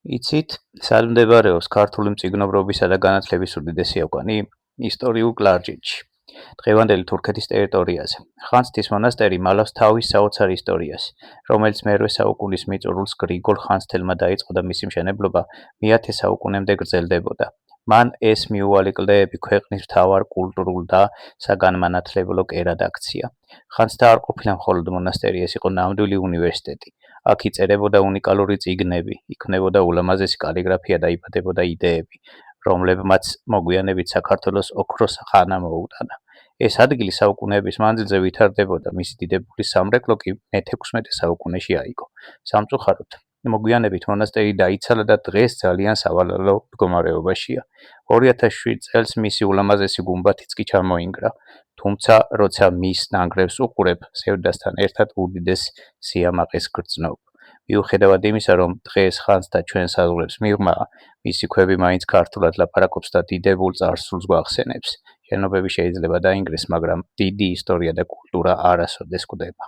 იცით, სად მდებარეობს ქართული მწიგნობრობისა და განათლების უდიდესი აკვანი? ისტორიულ კლარჯეთში, დღევანდელი თურქეთის ტერიტორიაზე. ხანძთის მონასტერი მალავს თავის საოცარ ისტორიას, რომელიც მერვე საუკუნის მიწურულს გრიგოლ ხანძთელმა დაიწყო და მისი მშენებლობა მეათე საუკუნემდე გრძელდებოდა. მან ეს მიუვალი კლდეები ქვეყნის მთავარ კულტურულ და საგანმანათლებლო კერად აქცია. ხანძთა არ ყოფილა მხოლოდ მონასტერი, ეს იყო ნამდვილი უნივერსიტეტი. აქ იწერებოდა უნიკალური წიგნები, იქმნებოდა ულამაზესი კალიგრაფია და იბადებოდა იდეები, რომლებმაც მოგვიანებით საქართველოს ოქროს ხანა მოუტანა. ეს ადგილი საუკუნეების მანძილზე ვითარდებოდა, მისი დიდებული სამრეკლო კი მე-16 საუკუნეში აიგო. სამწუხაროდ, მოგვიანებით მონასტერი დაიცალა და დღეს ძალიან სავალალო მდგომარეობაშია. 2007 წელს მისი ულამაზესი გუმბათიც კი ჩამოინგრა, თუმცა როცა მის ნანგრევს უყურებ, ზევდასთან ერთად უდიდეს სიამაყეს გრძნობ. მიუხედავად იმისა, რომ დღეს ხანძთა ჩვენ საზღვრებს მიღმა, მისი ქვები მაინც ქართულად ლაპარაკობს და დიდებულ წარსულს გვახსენებს. შენობები შეიძლება დაინგრეს, მაგრამ დიდი ისტორია და კულტურა არასოდეს კვდება.